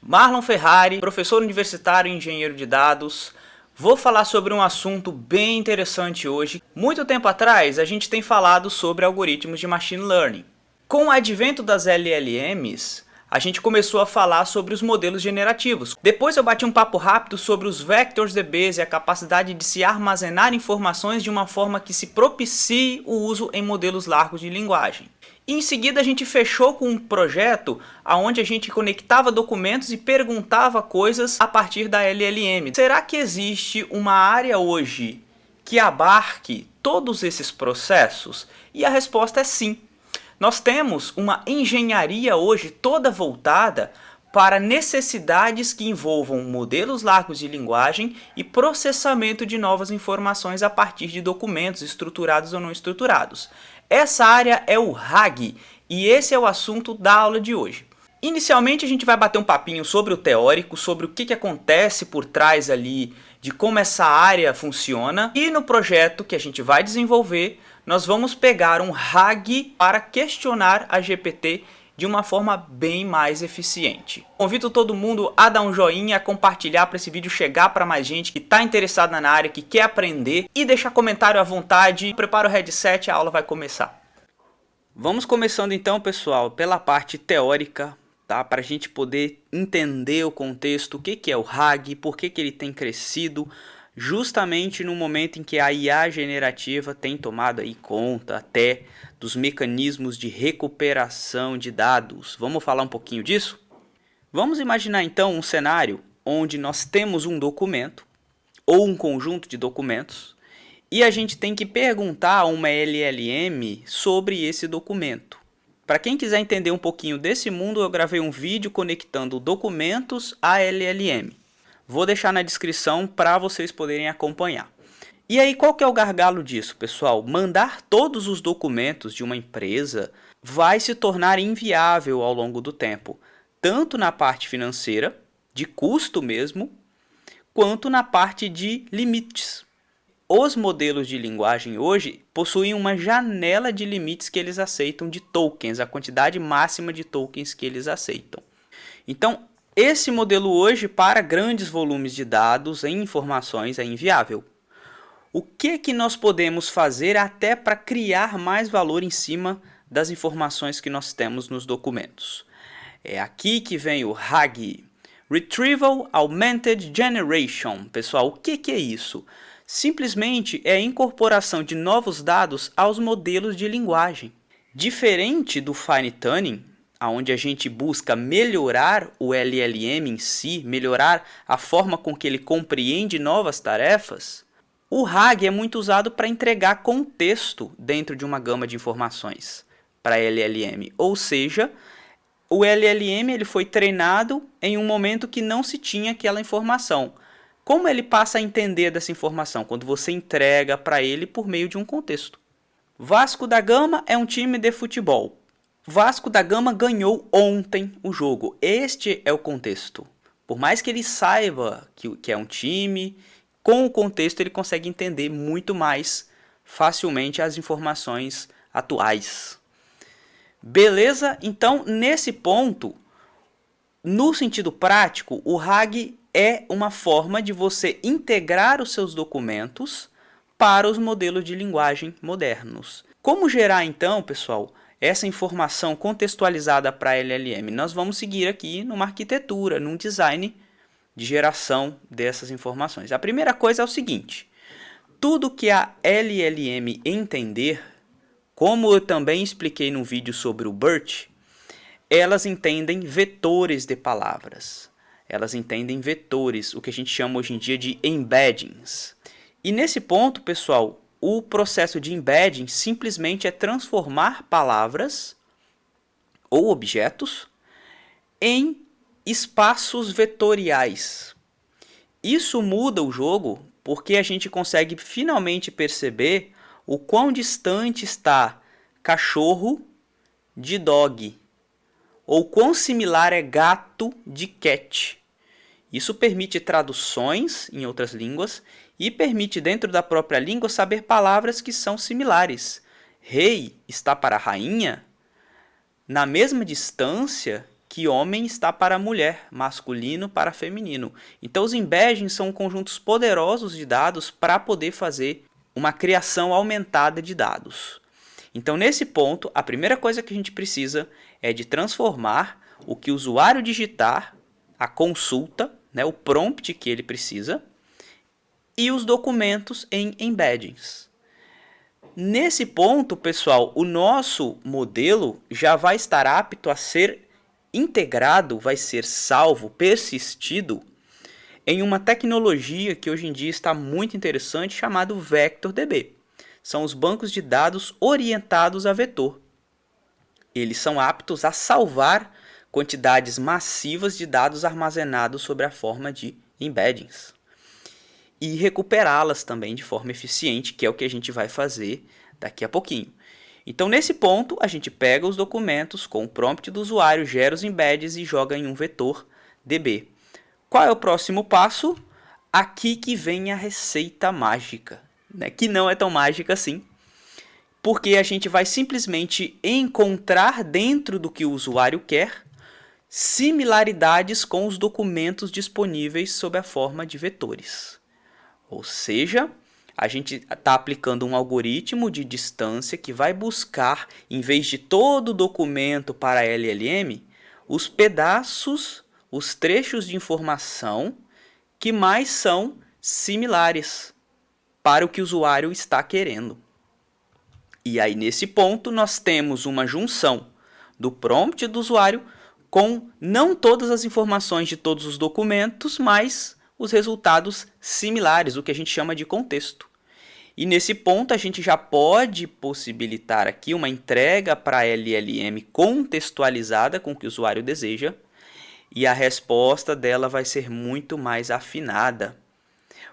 Marlon Ferrari, professor universitário e engenheiro de dados. Vou falar sobre um assunto bem interessante hoje. Muito tempo atrás, a gente tem falado sobre algoritmos de machine learning. Com o advento das LLMs, a gente começou a falar sobre os modelos generativos. Depois eu bati um papo rápido sobre os vectors DBs e a capacidade de se armazenar informações de uma forma que se propicie o uso em modelos largos de linguagem. E em seguida a gente fechou com um projeto onde a gente conectava documentos e perguntava coisas a partir da LLM. Será que existe uma área hoje que abarque todos esses processos? E a resposta é sim. Nós temos uma engenharia hoje toda voltada para necessidades que envolvam modelos largos de linguagem e processamento de novas informações a partir de documentos estruturados ou não estruturados. Essa área é o RAG e esse é o assunto da aula de hoje. Inicialmente a gente vai bater um papinho sobre o teórico, sobre o que acontece por trás ali de como essa área funciona, e no projeto que a gente vai desenvolver nós vamos pegar um RAG para questionar a GPT de uma forma bem mais eficiente. Convido todo mundo a dar um joinha, a compartilhar para esse vídeo chegar para mais gente que está interessada na área, que quer aprender, e deixar comentário à vontade. Prepara o headset, a aula vai começar. Vamos começando então, pessoal, pela parte teórica, tá? Para a gente poder entender o contexto, o que é o RAG, por que ele tem crescido, justamente no momento em que a IA generativa tem tomado aí conta até dos mecanismos de recuperação de dados. Vamos falar um pouquinho disso? Vamos imaginar então um cenário onde nós temos um documento ou um conjunto de documentos e a gente tem que perguntar a uma LLM sobre esse documento. Para quem quiser entender um pouquinho desse mundo, eu gravei um vídeo conectando documentos à LLM. Vou deixar na descrição para vocês poderem acompanhar. E aí, qual que é o gargalo disso, pessoal? Mandar todos os documentos de uma empresa vai se tornar inviável ao longo do tempo, tanto na parte financeira, de custo mesmo, quanto na parte de limites. Os modelos de linguagem hoje possuem uma janela de limites que eles aceitam de tokens, a quantidade máxima de tokens que eles aceitam. Então, esse modelo hoje, para grandes volumes de dados em informações, é inviável. O que nós podemos fazer até para criar mais valor em cima das informações que nós temos nos documentos? É aqui que vem o RAG, Retrieval Augmented Generation. Pessoal, o que é isso? Simplesmente é a incorporação de novos dados aos modelos de linguagem. Diferente do Fine Tuning, onde a gente busca melhorar o LLM em si, melhorar a forma com que ele compreende novas tarefas, o RAG é muito usado para entregar contexto dentro de uma gama de informações para LLM. Ou seja, o LLM ele foi treinado em um momento que não se tinha aquela informação. Como ele passa a entender dessa informação? Quando você entrega para ele por meio de um contexto. Vasco da Gama é um time de futebol. Vasco da Gama ganhou ontem o jogo. Este é o contexto. Por mais que ele saiba que é um time, com o contexto ele consegue entender muito mais facilmente as informações atuais. Beleza? Então, nesse ponto, no sentido prático, o RAG é uma forma de você integrar os seus documentos para os modelos de linguagem modernos. Como gerar então, pessoal, essa informação contextualizada para a LLM? Nós vamos seguir aqui numa arquitetura, num design de geração dessas informações. A primeira coisa é o seguinte: tudo que a LLM entender, como eu também expliquei no vídeo sobre o BERT, elas entendem vetores de palavras. Elas entendem vetores, o que a gente chama hoje em dia de embeddings. E nesse ponto, pessoal, o processo de embedding simplesmente é transformar palavras ou objetos em espaços vetoriais. Isso muda o jogo porque a gente consegue finalmente perceber o quão distante está cachorro de dog, ou quão similar é gato de cat. Isso permite traduções em outras línguas e permite dentro da própria língua saber palavras que são similares. Rei está para rainha na mesma distância que homem está para mulher, masculino para feminino. Então os embeddings são conjuntos poderosos de dados para poder fazer uma criação aumentada de dados. Então nesse ponto, a primeira coisa que a gente precisa é de transformar o que o usuário digitar, a consulta, né, o prompt que ele precisa, e os documentos em embeddings. Nesse ponto, pessoal, o nosso modelo já vai estar apto a ser integrado, vai ser salvo, persistido em uma tecnologia que hoje em dia está muito interessante, chamado VectorDB. São os bancos de dados orientados a vetor. Eles são aptos a salvar quantidades massivas de dados armazenados sob a forma de embeddings e recuperá-las também de forma eficiente, que é o que a gente vai fazer daqui a pouquinho. Então, nesse ponto, a gente pega os documentos com o prompt do usuário, gera os embeddings e joga em um vetor DB. Qual é o próximo passo? Aqui que vem a receita mágica, né? Que não é tão mágica assim, porque a gente vai simplesmente encontrar dentro do que o usuário quer similaridades com os documentos disponíveis sob a forma de vetores. Ou seja, a gente está aplicando um algoritmo de distância que vai buscar, em vez de todo o documento para LLM, os pedaços, os trechos de informação que mais são similares para o que o usuário está querendo. E aí, nesse ponto, nós temos uma junção do prompt do usuário com não todas as informações de todos os documentos, mas os resultados similares, o que a gente chama de contexto. E nesse ponto a gente já pode possibilitar aqui uma entrega para a LLM contextualizada com o que o usuário deseja, e a resposta dela vai ser muito mais afinada.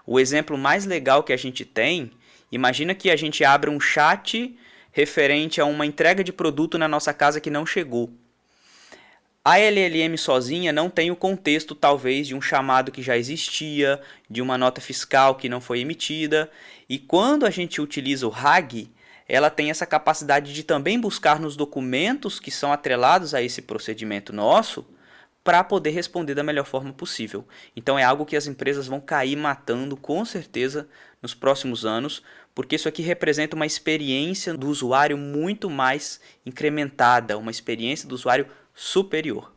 O exemplo mais legal que a gente tem, imagina que a gente abre um chat referente a uma entrega de produto na nossa casa que não chegou. A LLM sozinha não tem o contexto, talvez, de um chamado que já existia, de uma nota fiscal que não foi emitida. E quando a gente utiliza o RAG, ela tem essa capacidade de também buscar nos documentos que são atrelados a esse procedimento nosso, para poder responder da melhor forma possível. Então é algo que as empresas vão cair matando com certeza nos próximos anos, porque isso aqui representa uma experiência do usuário muito mais incrementada, uma experiência do usuário superior.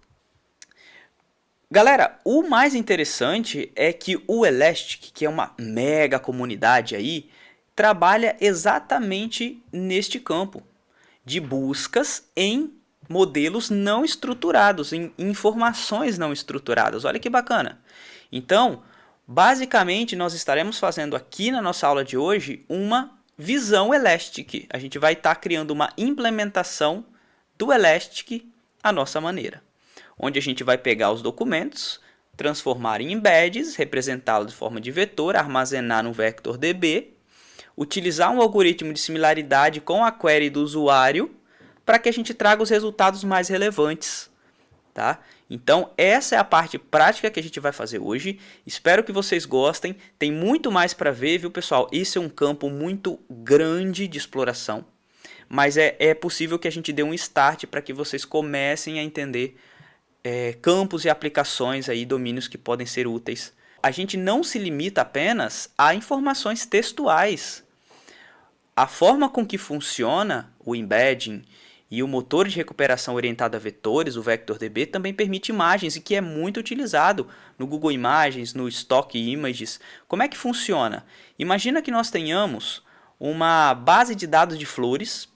Galera, o mais interessante é que o Elastic, que é uma mega comunidade aí, trabalha exatamente neste campo de buscas em modelos não estruturados, em informações não estruturadas. Olha que bacana. Então, basicamente, nós estaremos fazendo aqui na nossa aula de hoje uma visão Elastic. A gente vai estar criando uma implementação do Elastic à nossa maneira, onde a gente vai pegar os documentos, transformar em embeddings, representá-los de forma de vetor, armazenar no VectorDB, utilizar um algoritmo de similaridade com a query do usuário para que a gente traga os resultados mais relevantes, tá? Então, essa é a parte prática que a gente vai fazer hoje. Espero que vocês gostem. Tem muito mais para ver, viu, pessoal? Isso é um campo muito grande de exploração, mas é possível que a gente dê um start para que vocês comecem a entender campos e aplicações, aí, domínios que podem ser úteis. A gente não se limita apenas a informações textuais. A forma com que funciona o embedding e o motor de recuperação orientado a vetores, o VectorDB, também permite imagens e que é muito utilizado no Google Imagens, no Stock Images. Como é que funciona? Imagina que nós tenhamos uma base de dados de flores,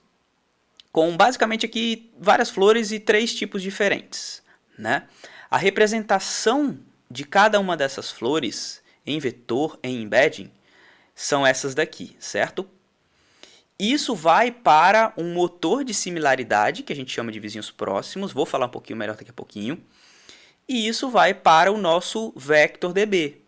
com basicamente aqui várias flores e 3 tipos diferentes, né? A representação de cada uma dessas flores em vetor, em embedding, são essas daqui, certo? Isso vai para um motor de similaridade, que a gente chama de vizinhos próximos, vou falar um pouquinho melhor daqui a pouquinho, e isso vai para o nosso VectorDB.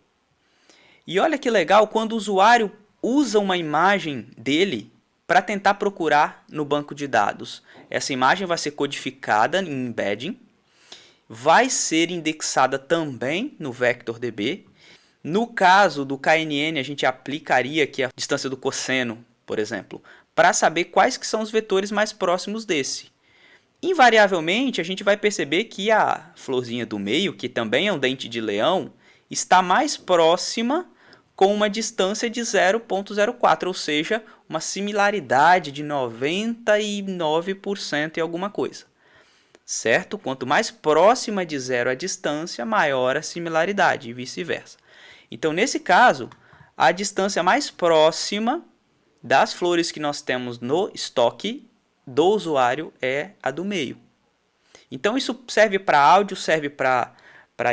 E olha que legal, quando o usuário usa uma imagem dele para tentar procurar no banco de dados. Essa imagem vai ser codificada em embedding, vai ser indexada também no VectorDB. No caso do KNN, a gente aplicaria aqui a distância do cosseno, por exemplo, para saber quais que são os vetores mais próximos desse. Invariavelmente, a gente vai perceber que a florzinha do meio, que também é um dente de leão, está mais próxima com uma distância de 0,04, ou seja, uma similaridade de 99% em alguma coisa. Certo? Quanto mais próxima de zero a distância, maior a similaridade e vice-versa. Então, nesse caso, a distância mais próxima das flores que nós temos no estoque do usuário é a do meio. Então, isso serve para áudio, serve para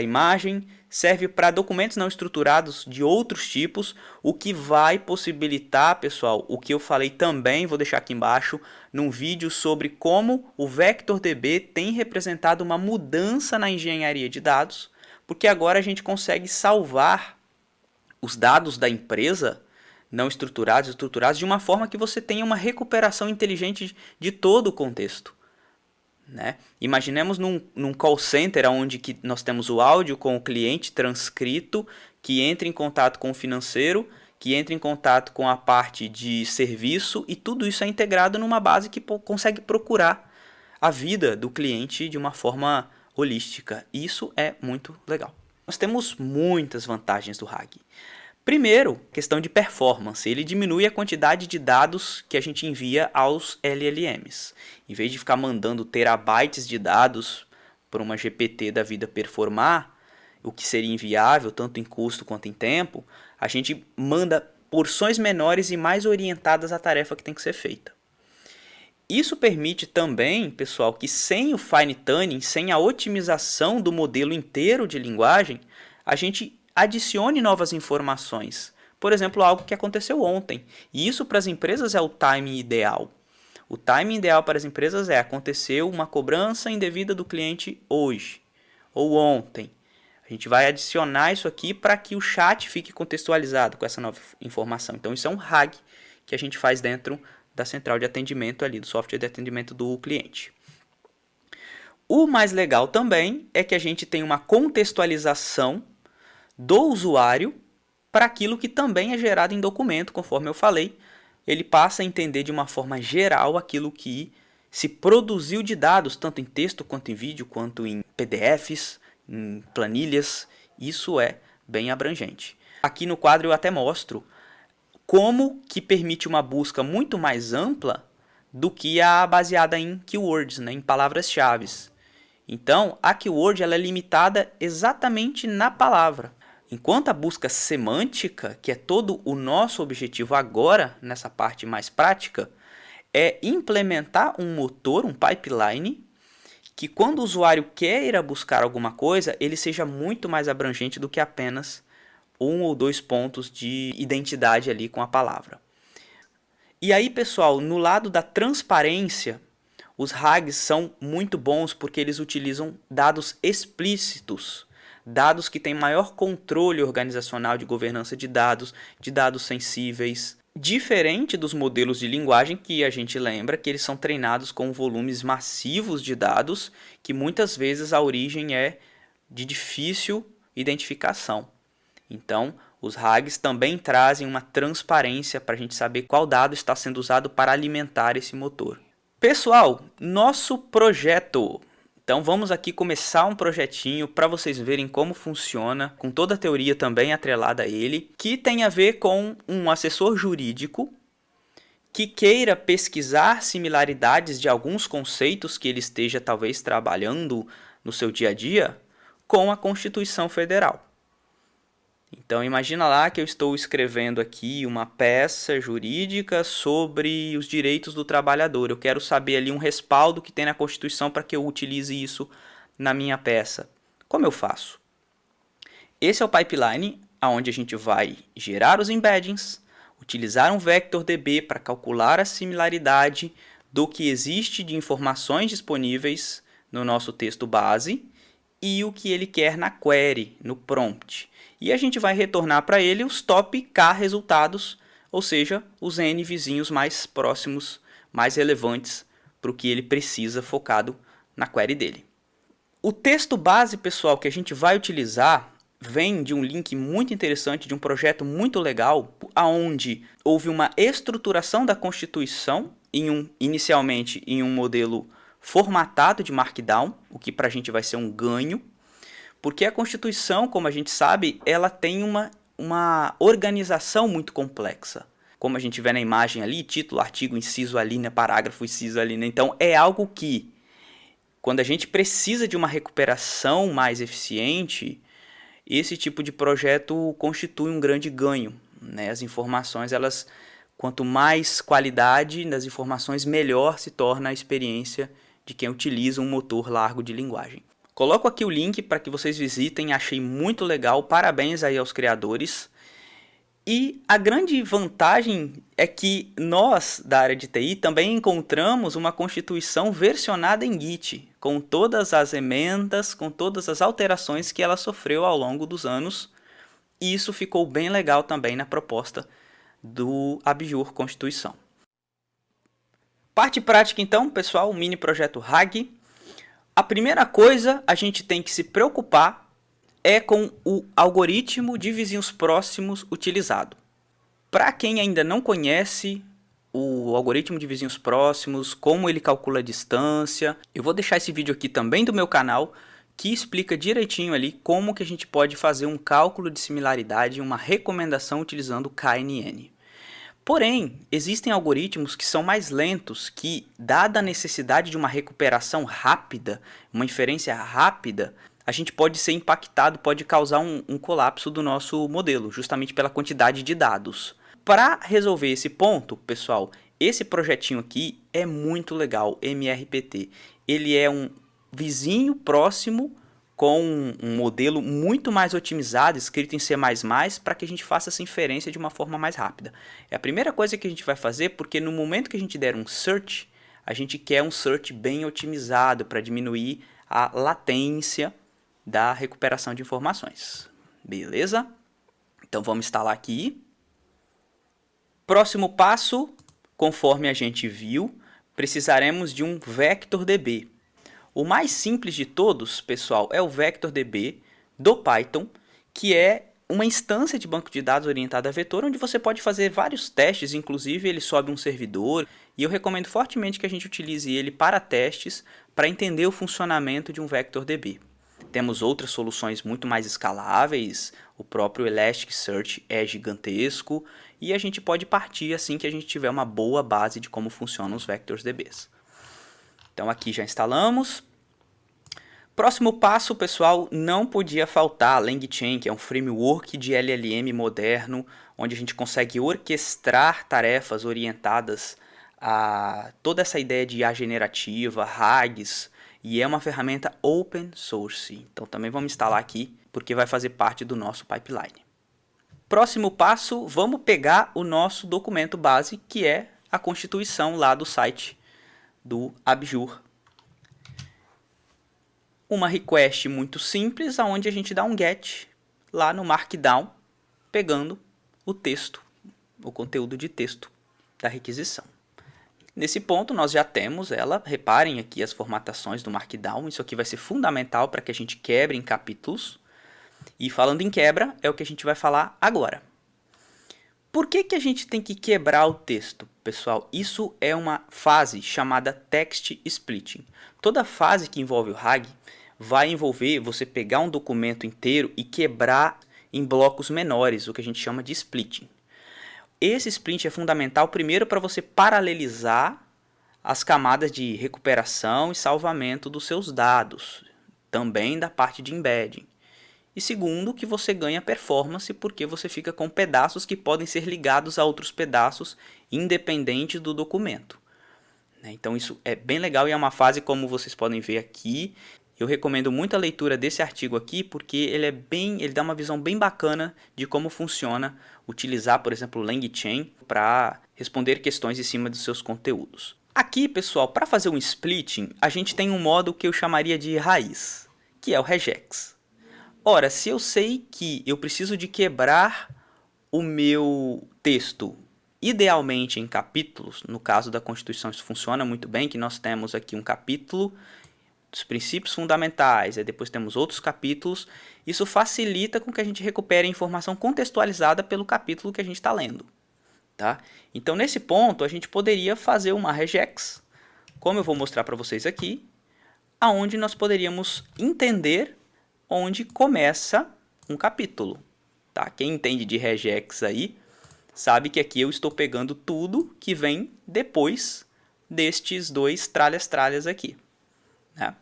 imagem, serve para documentos não estruturados de outros tipos, o que vai possibilitar, pessoal, o que eu falei também, vou deixar aqui embaixo, num vídeo sobre como o VectorDB tem representado uma mudança na engenharia de dados, porque agora a gente consegue salvar os dados da empresa não estruturados, estruturados, de uma forma que você tenha uma recuperação inteligente de todo o contexto. Né? Imaginemos num call center onde que nós temos o áudio com o cliente transcrito, que entra em contato com o financeiro, que entra em contato com a parte de serviço, e tudo isso é integrado numa base que consegue procurar a vida do cliente de uma forma holística. Isso é muito legal. Nós temos muitas vantagens do RAG. Primeiro, questão de performance. Ele diminui a quantidade de dados que a gente envia aos LLMs. Em vez de ficar mandando terabytes de dados para uma GPT da vida performar, o que seria inviável, tanto em custo quanto em tempo, a gente manda porções menores e mais orientadas à tarefa que tem que ser feita. Isso permite também, pessoal, que sem o fine tuning, sem a otimização do modelo inteiro de linguagem, a gente adicione novas informações. Por exemplo, algo que aconteceu ontem. E isso para as empresas é o timing ideal. O timing ideal para as empresas é: aconteceu uma cobrança indevida do cliente hoje ou ontem. A gente vai adicionar isso aqui para que o chat fique contextualizado com essa nova informação. Então isso é um RAG que a gente faz dentro da central de atendimento ali, do software de atendimento do cliente. O mais legal também é que a gente tem uma contextualização do usuário para aquilo que também é gerado em documento, conforme eu falei. Ele passa a entender de uma forma geral aquilo que se produziu de dados, tanto em texto, quanto em vídeo, quanto em PDFs, em planilhas. Isso é bem abrangente. Aqui no quadro eu até mostro como que permite uma busca muito mais ampla do que a baseada em keywords, né, em palavras-chave. Então, a keyword ela é limitada exatamente na palavra. Enquanto a busca semântica, que é todo o nosso objetivo agora, nessa parte mais prática, é implementar um motor, um pipeline, que quando o usuário queira buscar alguma coisa, ele seja muito mais abrangente do que apenas 1 ou 2 pontos de identidade ali com a palavra. E aí, pessoal, no lado da transparência, os RAGs são muito bons porque eles utilizam dados explícitos, dados que têm maior controle organizacional de governança de dados sensíveis, diferente dos modelos de linguagem que a gente lembra que eles são treinados com volumes massivos de dados, que muitas vezes a origem é de difícil identificação. Então, os RAGs também trazem uma transparência para a gente saber qual dado está sendo usado para alimentar esse motor. Pessoal, nosso projeto. Então vamos aqui começar um projetinho para vocês verem como funciona, com toda a teoria também atrelada a ele, que tem a ver com um assessor jurídico que queira pesquisar similaridades de alguns conceitos que ele esteja talvez trabalhando no seu dia a dia com a Constituição Federal. Então imagina lá que eu estou escrevendo aqui uma peça jurídica sobre os direitos do trabalhador. Eu quero saber ali um respaldo que tem na Constituição para que eu utilize isso na minha peça. Como eu faço? Esse é o pipeline onde a gente vai gerar os embeddings, utilizar um VectorDB para calcular a similaridade do que existe de informações disponíveis no nosso texto base e o que ele quer na query, no prompt. E a gente vai retornar para ele os top K resultados, ou seja, os N vizinhos mais próximos, mais relevantes para o que ele precisa focado na query dele. O texto base, pessoal, que a gente vai utilizar vem de um link muito interessante, de um projeto muito legal, onde houve uma estruturação da Constituição, inicialmente em um modelo formatado de Markdown, o que para a gente vai ser um ganho, porque a Constituição, como a gente sabe, ela tem uma organização muito complexa. Como a gente vê na imagem ali, título, artigo, inciso, alínea, parágrafo, inciso, alínea. Então, é algo que, quando a gente precisa de uma recuperação mais eficiente, esse tipo de projeto constitui um grande ganho, né? As informações, quanto mais qualidade das informações, melhor se torna a experiência de quem utiliza um motor largo de linguagem. Coloco aqui o link para que vocês visitem, achei muito legal, parabéns aí aos criadores. E a grande vantagem é que nós, da área de TI, também encontramos uma Constituição versionada em Git, com todas as emendas, com todas as alterações que ela sofreu ao longo dos anos. E isso ficou bem legal também na proposta do Abjur Constituição. Parte prática então, pessoal, o mini projeto RAG. A primeira coisa a gente tem que se preocupar é com o algoritmo de vizinhos próximos utilizado. Para quem ainda não conhece o algoritmo de vizinhos próximos, como ele calcula a distância, eu vou deixar esse vídeo aqui também do meu canal, que explica direitinho ali como que a gente pode fazer um cálculo de similaridade e uma recomendação utilizando o KNN. Porém, existem algoritmos que são mais lentos, que, dada a necessidade de uma recuperação rápida, uma inferência rápida, a gente pode ser impactado, pode causar um colapso do nosso modelo, justamente pela quantidade de dados. Para resolver esse ponto, pessoal, esse projetinho aqui é muito legal, MRPT. Ele é um vizinho próximo com um modelo muito mais otimizado, escrito em C++, para que a gente faça essa inferência de uma forma mais rápida. É a primeira coisa que a gente vai fazer, porque no momento que a gente der um search, a gente quer um search bem otimizado para diminuir a latência da recuperação de informações. Beleza? Então vamos instalar aqui. Próximo passo, conforme a gente viu, precisaremos de um VectorDB. O mais simples de todos, pessoal, é o VectorDB do Python, que é uma instância de banco de dados orientada a vetor, onde você pode fazer vários testes, inclusive ele sobe um servidor, e eu recomendo fortemente que a gente utilize ele para testes, para entender o funcionamento de um VectorDB. Temos outras soluções muito mais escaláveis, o próprio Elasticsearch é gigantesco, e a gente pode partir assim que a gente tiver uma boa base de como funcionam os VectorsDBs. Então aqui já instalamos. Próximo passo, pessoal, não podia faltar a LangChain, que é um framework de LLM moderno, onde a gente consegue orquestrar tarefas orientadas a toda essa ideia de IA generativa, RAGs, e é uma ferramenta open source. Então também vamos instalar aqui, porque vai fazer parte do nosso pipeline. Próximo passo, vamos pegar o nosso documento base, que é a Constituição lá do site do Abjur. Uma request muito simples, onde a gente dá um get lá no Markdown, pegando o texto, o conteúdo de texto da requisição. Nesse ponto nós já temos ela, reparem aqui as formatações do Markdown, isso aqui vai ser fundamental para que a gente quebre em capítulos. E falando em quebra, é o que a gente vai falar agora. Por que a gente tem que quebrar o texto, pessoal? Isso é uma fase chamada text splitting. Toda fase que envolve o RAG vai envolver você pegar um documento inteiro e quebrar em blocos menores, o que a gente chama de splitting. Esse split é fundamental, primeiro, para você paralelizar as camadas de recuperação e salvamento dos seus dados, também da parte de embedding. E segundo, que você ganha performance porque você fica com pedaços que podem ser ligados a outros pedaços independentes do documento. Então isso é bem legal e é uma fase, como vocês podem ver aqui. Eu recomendo muito a leitura desse artigo aqui porque ele dá uma visão bem bacana de como funciona utilizar, por exemplo, o LangChain para responder questões em cima dos seus conteúdos. Aqui, pessoal, para fazer um splitting, a gente tem um modo que eu chamaria de raiz, que é o regex. Ora, se eu sei que eu preciso de quebrar o meu texto idealmente em capítulos, no caso da Constituição isso funciona muito bem, que nós temos aqui um capítulo dos princípios fundamentais, e depois temos outros capítulos, isso facilita com que a gente recupere a informação contextualizada pelo capítulo que a gente está lendo. Tá? Então nesse ponto a gente poderia fazer uma regex como eu vou mostrar para vocês aqui, aonde nós poderíamos entender onde começa um capítulo. Tá? Quem entende de regex aí, sabe que aqui eu estou pegando tudo que vem depois destes dois tralhas aqui. Né?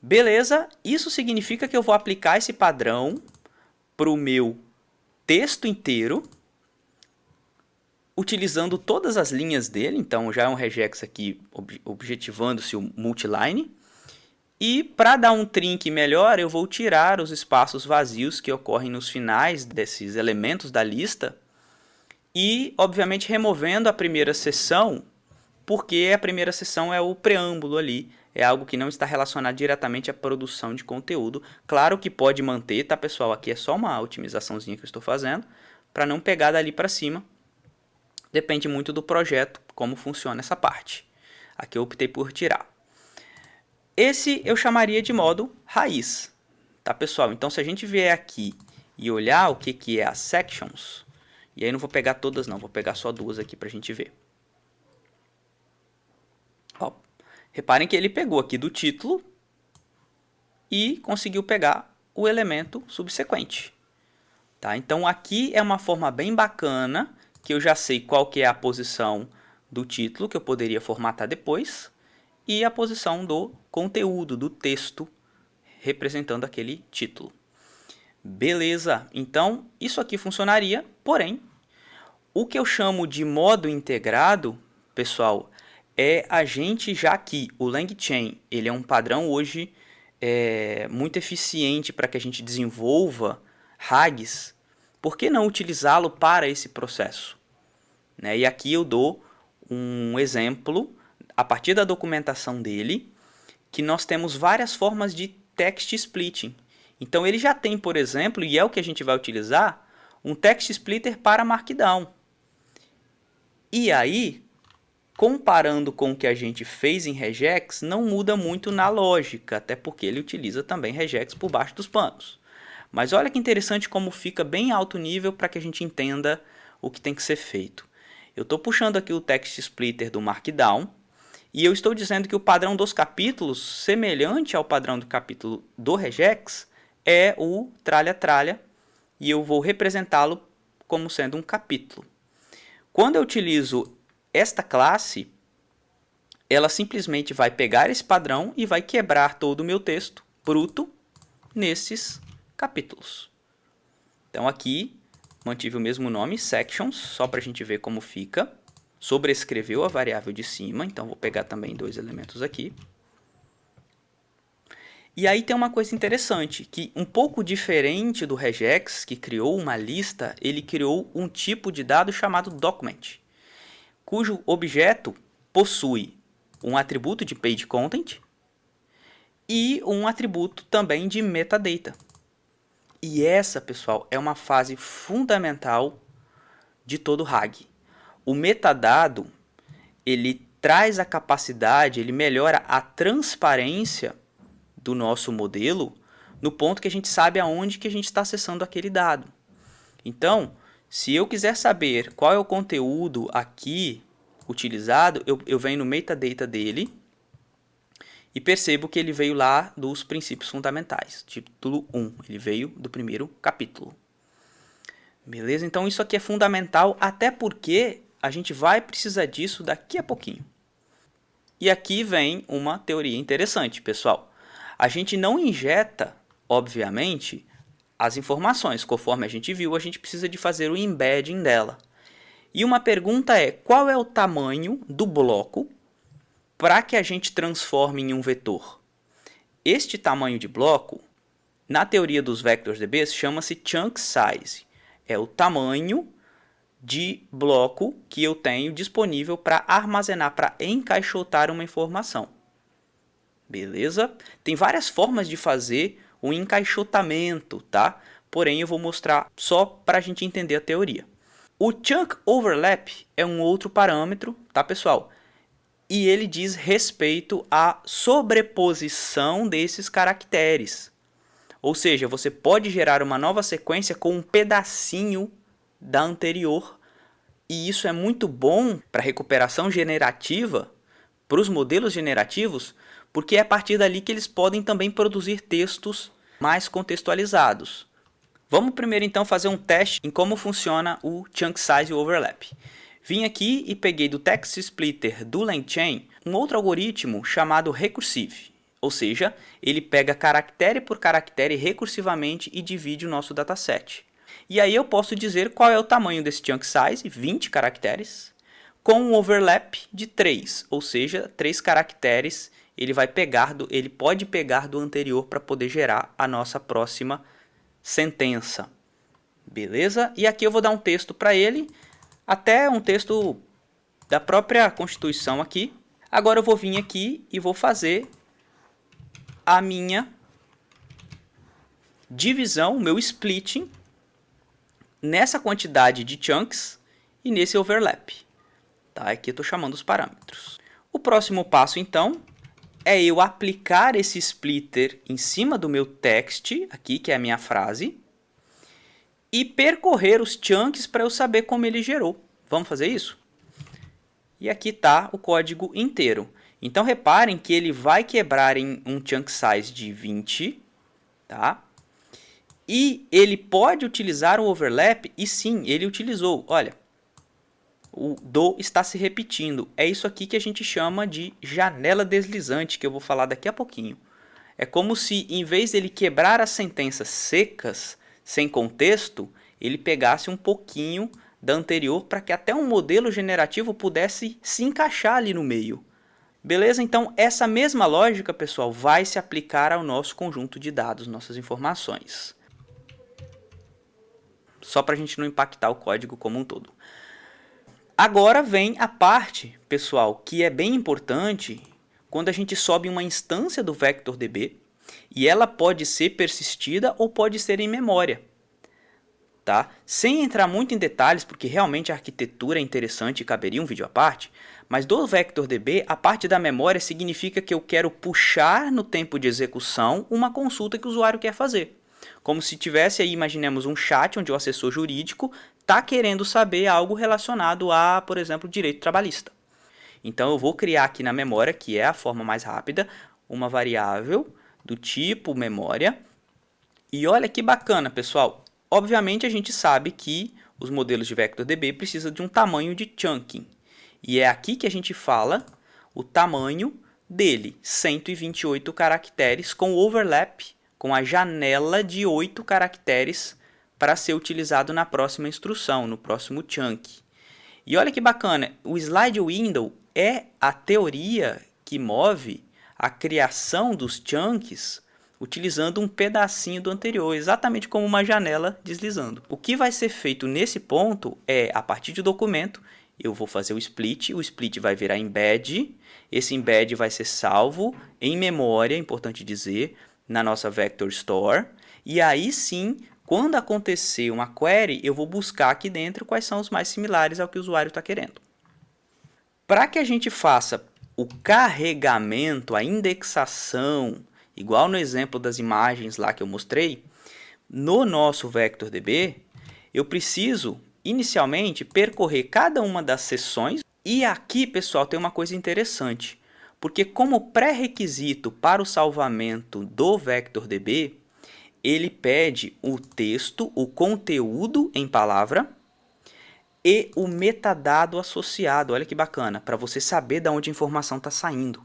Beleza, isso significa que eu vou aplicar esse padrão para o meu texto inteiro, utilizando todas as linhas dele. Então já é um regex aqui objetivando-se o multiline. E para dar um trinque melhor, eu vou tirar os espaços vazios que ocorrem nos finais desses elementos da lista e, obviamente, removendo a primeira seção, porque a primeira seção é o preâmbulo ali, é algo que não está relacionado diretamente à produção de conteúdo. Claro que pode manter, tá, pessoal? Aqui é só uma otimizaçãozinha que eu estou fazendo para não pegar dali para cima. Depende muito do projeto, como funciona essa parte. Aqui eu optei por tirar. Esse eu chamaria de modo raiz, tá, pessoal? Então, se a gente vier aqui e olhar o que é as sections, e aí não vou pegar todas não, vou pegar só duas aqui para a gente ver. Ó, reparem que ele pegou aqui do título e conseguiu pegar o elemento subsequente. Tá? Então, aqui é uma forma bem bacana, que eu já sei qual que é a posição do título, que eu poderia formatar depois, e a posição do conteúdo, do texto, representando aquele título. Beleza, então isso aqui funcionaria, porém, o que eu chamo de modo integrado, pessoal, é a gente, já que o LangChain ele é um padrão hoje muito eficiente para que a gente desenvolva RAGs, por que não utilizá-lo para esse processo? Né? E aqui eu dou um exemplo a partir da documentação dele, que nós temos várias formas de text splitting. Então ele já tem, por exemplo, e é o que a gente vai utilizar, um text splitter para Markdown. E aí, comparando com o que a gente fez em regex, não muda muito na lógica, até porque ele utiliza também regex por baixo dos panos. Mas olha que interessante como fica bem alto nível para que a gente entenda o que tem que ser feito. Eu estou puxando aqui o text splitter do Markdown, e eu estou dizendo que o padrão dos capítulos, semelhante ao padrão do capítulo do regex, é o tralha-tralha, e eu vou representá-lo como sendo um capítulo. Quando eu utilizo esta classe, ela simplesmente vai pegar esse padrão e vai quebrar todo o meu texto bruto nesses capítulos. Então aqui, mantive o mesmo nome, sections, só para a gente ver como fica. Sobrescreveu a variável de cima, então vou pegar também dois elementos aqui. E aí tem uma coisa interessante, que um pouco diferente do regex, que criou uma lista, ele criou um tipo de dado chamado document, cujo objeto possui um atributo de page content e um atributo também de metadata. E essa, pessoal, é uma fase fundamental de todo RAG. O metadado, ele traz a capacidade, ele melhora a transparência do nosso modelo no ponto que a gente sabe aonde que a gente está acessando aquele dado. Então, se eu quiser saber qual é o conteúdo aqui utilizado, eu venho no metadata dele e percebo que ele veio lá dos princípios fundamentais, título 1, ele veio do primeiro capítulo. Beleza? Então isso aqui é fundamental, até porque a gente vai precisar disso daqui a pouquinho. E aqui vem uma teoria interessante, pessoal. A gente não injeta, obviamente, as informações. Conforme a gente viu, a gente precisa de fazer o embedding dela. E uma pergunta é, qual é o tamanho do bloco para que a gente transforme em um vetor? Este tamanho de bloco, na teoria dos VectorsDBs, chama-se chunk size. É o tamanho de bloco que eu tenho disponível para armazenar, para encaixotar uma informação. Beleza? Tem várias formas de fazer o encaixotamento, tá? Porém, eu vou mostrar só para a gente entender a teoria. O chunk overlap é um outro parâmetro, tá, pessoal? E ele diz respeito à sobreposição desses caracteres. Ou seja, você pode gerar uma nova sequência com um pedacinho da anterior. E isso é muito bom para recuperação generativa, para os modelos generativos, porque é a partir dali que eles podem também produzir textos mais contextualizados. Vamos primeiro então fazer um teste em como funciona o Chunk Size e o Overlap. Vim aqui e peguei do Text Splitter do LangChain um outro algoritmo chamado Recursive, ou seja, ele pega caractere por caractere recursivamente e divide o nosso dataset. E aí eu posso dizer qual é o tamanho desse Chunk Size, 20 caracteres, com um overlap de 3, ou seja, 3 caracteres ele pode pegar do anterior para poder gerar a nossa próxima sentença. Beleza? E aqui eu vou dar um texto para ele, até um texto da própria Constituição aqui. Agora eu vou vir aqui e vou fazer a minha divisão, o meu splitting, nessa quantidade de chunks e nesse overlap. Tá? Aqui eu estou chamando os parâmetros. O próximo passo, então, é eu aplicar esse splitter em cima do meu text, aqui, que é a minha frase, e percorrer os chunks para eu saber como ele gerou. Vamos fazer isso? E aqui está o código inteiro. Então, reparem que ele vai quebrar em um chunk size de 20, tá? E ele pode utilizar o overlap, e sim, ele utilizou. Olha, o do está se repetindo. É isso aqui que a gente chama de janela deslizante, que eu vou falar daqui a pouquinho. É como se, em vez dele quebrar as sentenças secas, sem contexto, ele pegasse um pouquinho da anterior para que até um modelo generativo pudesse se encaixar ali no meio. Beleza? Então, essa mesma lógica, pessoal, vai se aplicar ao nosso conjunto de dados, nossas informações. Só para a gente não impactar o código como um todo. Agora vem a parte, pessoal, que é bem importante quando a gente sobe uma instância do VectorDB e ela pode ser persistida ou pode ser em memória. Tá? Sem entrar muito em detalhes, porque realmente a arquitetura é interessante e caberia um vídeo à parte, mas do VectorDB, a parte da memória significa que eu quero puxar no tempo de execução uma consulta que o usuário quer fazer. Como se tivesse aí, imaginemos um chat onde o assessor jurídico está querendo saber algo relacionado a, por exemplo, direito trabalhista. Então eu vou criar aqui na memória, que é a forma mais rápida, uma variável do tipo memória. E olha que bacana, pessoal. Obviamente a gente sabe que os modelos de VectorDB precisam de um tamanho de chunking. E é aqui que a gente fala o tamanho dele, 128 caracteres com overlap, com a janela de 8 caracteres para ser utilizado na próxima instrução, no próximo chunk. E olha que bacana, o slide window é a teoria que move a criação dos chunks utilizando um pedacinho do anterior, exatamente como uma janela deslizando. O que vai ser feito nesse ponto é, a partir do documento, eu vou fazer o split vai virar embed, esse embed vai ser salvo em memória, importante dizer, na nossa Vector Store, e aí sim, quando acontecer uma query, eu vou buscar aqui dentro quais são os mais similares ao que o usuário está querendo. Para que a gente faça o carregamento, a indexação, igual no exemplo das imagens lá que eu mostrei, no nosso VectorDB, eu preciso inicialmente percorrer cada uma das seções. E aqui, pessoal, tem uma coisa interessante, porque como pré-requisito para o salvamento do VectorDB, ele pede o texto, o conteúdo em palavra e o metadado associado. Olha que bacana, para você saber de onde a informação está saindo.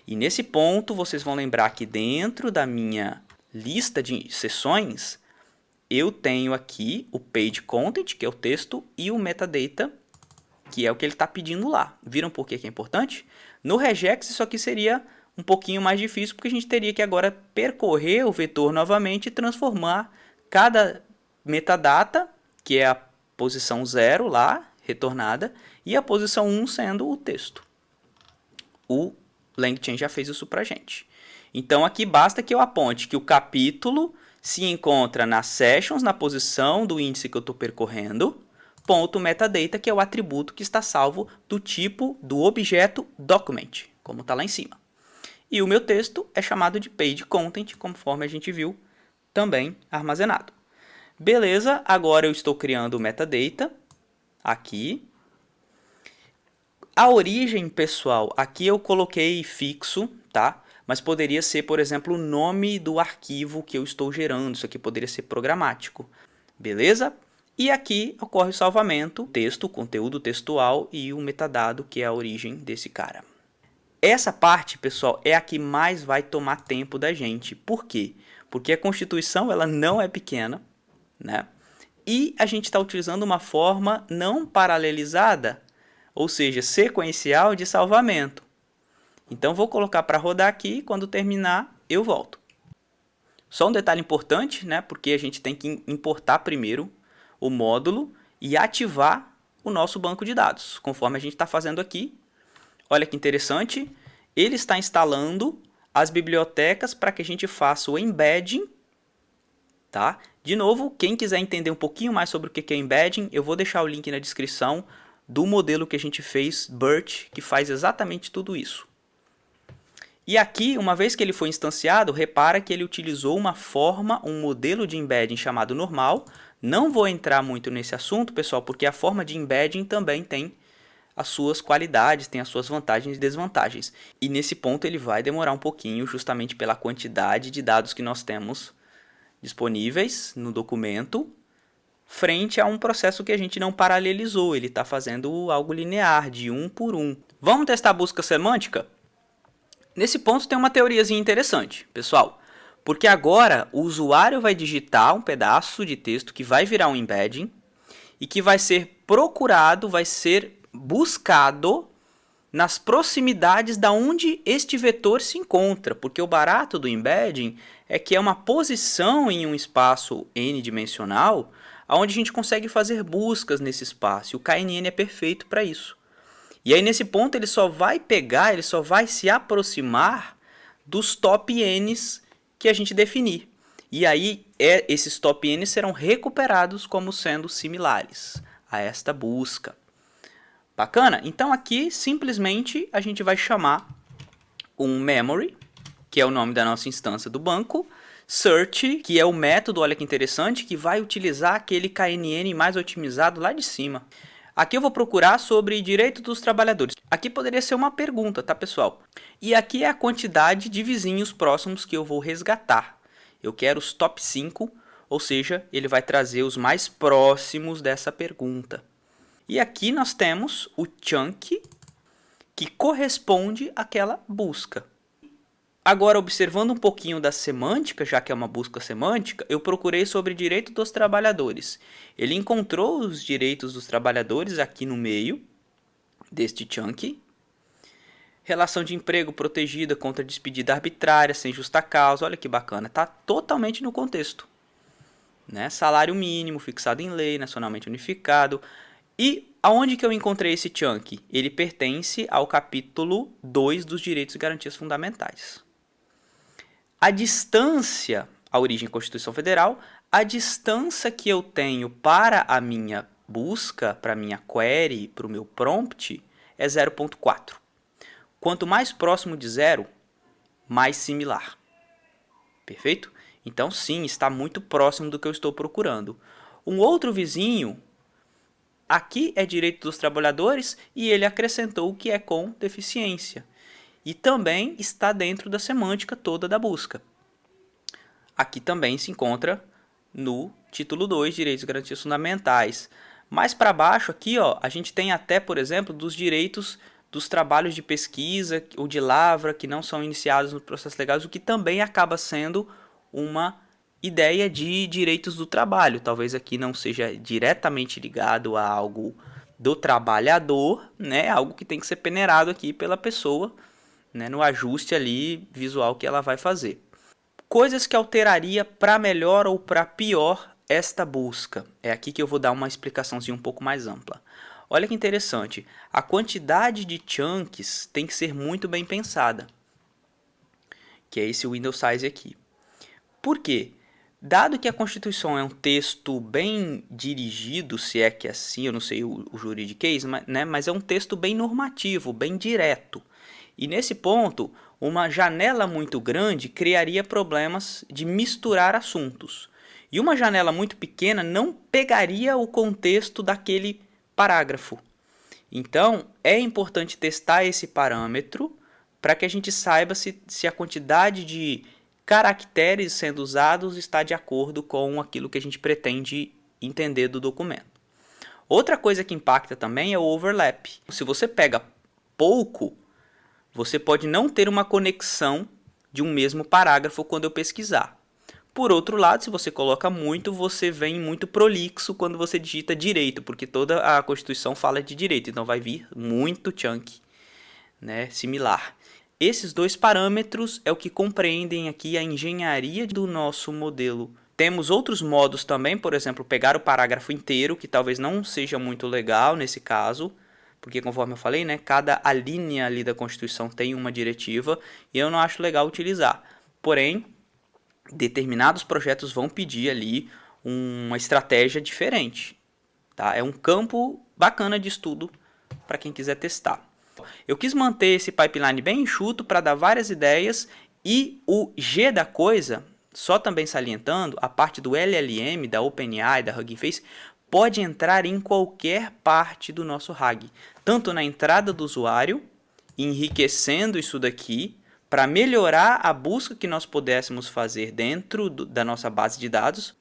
E nesse ponto, vocês vão lembrar que dentro da minha lista de sessões, eu tenho aqui o page content, que é o texto, e o metadata, que é o que ele está pedindo lá. Viram por que é importante? No regex, isso aqui seria um pouquinho mais difícil, porque a gente teria que agora percorrer o vetor novamente e transformar cada metadata, que é a posição 0 lá, retornada, e a posição 1 sendo o texto. O LangChain já fez isso para a gente. Então aqui basta que eu aponte que o capítulo se encontra nas sessions, na posição do índice que eu estou percorrendo, ponto metadata, que é o atributo que está salvo do tipo do objeto document, como está lá em cima. E o meu texto é chamado de page content, conforme a gente viu, também armazenado. Beleza, agora eu estou criando o metadata aqui. A origem, pessoal, aqui eu coloquei fixo, tá? Mas poderia ser, por exemplo, o nome do arquivo que eu estou gerando. Isso aqui poderia ser programático, beleza? E aqui ocorre o salvamento, texto, conteúdo textual e o metadado, que é a origem desse cara. Essa parte, pessoal, é a que mais vai tomar tempo da gente. Por quê? Porque a Constituição ela não é pequena, né? E a gente está utilizando uma forma não paralelizada, ou seja, sequencial de salvamento. Então vou colocar para rodar aqui, quando terminar eu volto. Só um detalhe importante, né? Porque a gente tem que importar primeiro o módulo e ativar o nosso banco de dados, conforme a gente está fazendo aqui. Olha que interessante, ele está instalando as bibliotecas para que a gente faça o embedding, tá? De novo, quem quiser entender um pouquinho mais sobre o que é embedding, eu vou deixar o link na descrição do modelo que a gente fez, BERT, que faz exatamente tudo isso. E aqui, uma vez que ele foi instanciado, repara que ele utilizou uma forma, um modelo de embedding chamado normal. Não vou entrar muito nesse assunto, pessoal, porque a forma de embedding também tem as suas qualidades, tem as suas vantagens e desvantagens. E nesse ponto ele vai demorar um pouquinho, justamente pela quantidade de dados que nós temos disponíveis no documento, frente a um processo que a gente não paralelizou. Ele está fazendo algo linear, de um por um. Vamos testar a busca semântica? Nesse ponto tem uma teoriazinha interessante, pessoal. Porque agora o usuário vai digitar um pedaço de texto que vai virar um embedding e que vai ser procurado, vai ser buscado nas proximidades da onde este vetor se encontra, porque o barato do embedding é que é uma posição em um espaço n-dimensional, onde a gente consegue fazer buscas nesse espaço, e o KNN é perfeito para isso. E aí nesse ponto ele só vai pegar, ele só vai se aproximar dos top n's que a gente definir. E aí esses top n's serão recuperados como sendo similares a esta busca. Bacana? Então aqui simplesmente a gente vai chamar um memory, que é o nome da nossa instância do banco, search, que é o método, olha que interessante, que vai utilizar aquele KNN mais otimizado lá de cima. Aqui eu vou procurar sobre direito dos trabalhadores. Aqui poderia ser uma pergunta, tá, pessoal? E aqui é a quantidade de vizinhos próximos que eu vou resgatar. Eu quero os top 5, ou seja, ele vai trazer os mais próximos dessa pergunta. E aqui nós temos o chunk, que corresponde àquela busca. Agora, observando um pouquinho da semântica, já que é uma busca semântica, eu procurei sobre direito dos trabalhadores. Ele encontrou os direitos dos trabalhadores aqui no meio deste chunk. Relação de emprego protegida contra despedida arbitrária, sem justa causa. Olha que bacana, está totalmente no contexto. Né? Salário mínimo, fixado em lei, nacionalmente unificado. E aonde que eu encontrei esse chunk? Ele pertence ao capítulo 2 dos direitos e garantias fundamentais. A distância, a origem Constituição Federal, a distância que eu tenho para a minha busca, para a minha query, para o meu prompt, é 0.4. Quanto mais próximo de zero, mais similar. Perfeito? Então, sim, está muito próximo do que eu estou procurando. Um outro vizinho, aqui é direito dos trabalhadores e ele acrescentou que é com deficiência. E também está dentro da semântica toda da busca. Aqui também se encontra no título 2, Direitos e Garantias Fundamentais. Mais para baixo aqui, ó, a gente tem até, por exemplo, dos direitos dos trabalhos de pesquisa ou de lavra que não são iniciados no processo legal, o que também acaba sendo uma ideia de direitos do trabalho. Talvez aqui não seja diretamente ligado a algo do trabalhador, né? Algo que tem que ser peneirado aqui pela pessoa, né? No ajuste ali visual que ela vai fazer. Coisas que alteraria para melhor ou para pior esta busca. É aqui que eu vou dar uma explicaçãozinha um pouco mais ampla. Olha que interessante, a quantidade de chunks tem que ser muito bem pensada, que é esse window size aqui. Por quê? Dado que a Constituição é um texto bem dirigido, se é que é assim, eu não sei o juridiquês, mas é um texto bem normativo, bem direto. E nesse ponto, uma janela muito grande criaria problemas de misturar assuntos. E uma janela muito pequena não pegaria o contexto daquele parágrafo. Então, é importante testar esse parâmetro para que a gente saiba se a quantidade de caracteres sendo usados está de acordo com aquilo que a gente pretende entender do documento. Outra coisa que impacta também é o overlap. Se você pega pouco, você pode não ter uma conexão de um mesmo parágrafo quando eu pesquisar. Por outro lado, se você coloca muito, você vem muito prolixo quando você digita direito, porque toda a Constituição fala de direito, então vai vir muito chunk, né, similar. Esses dois parâmetros é o que compreendem aqui a engenharia do nosso modelo. Temos outros modos também, por exemplo, pegar o parágrafo inteiro, que talvez não seja muito legal nesse caso, porque conforme eu falei, né, cada alínea ali da Constituição tem uma diretiva, e eu não acho legal utilizar. Porém, determinados projetos vão pedir ali uma estratégia diferente, tá? É um campo bacana de estudo para quem quiser testar. Eu quis manter esse pipeline bem enxuto para dar várias ideias, e o G da coisa, só também salientando, a parte do LLM, da OpenAI, da Hugging Face, pode entrar em qualquer parte do nosso RAG, tanto na entrada do usuário, enriquecendo isso daqui, para melhorar a busca que nós pudéssemos fazer dentro da nossa base de dados,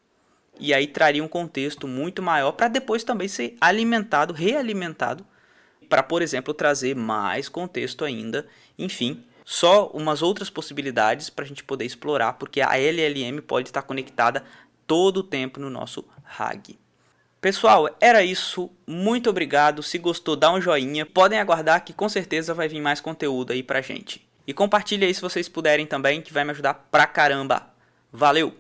e aí traria um contexto muito maior para depois também ser alimentado, realimentado, para, por exemplo, trazer mais contexto ainda. Enfim, só umas outras possibilidades para a gente poder explorar, porque a LLM pode estar conectada todo o tempo no nosso RAG. Pessoal, era isso. Muito obrigado. Se gostou, dá um joinha. Podem aguardar que com certeza vai vir mais conteúdo aí pra gente. E compartilha aí se vocês puderem também, que vai me ajudar pra caramba. Valeu!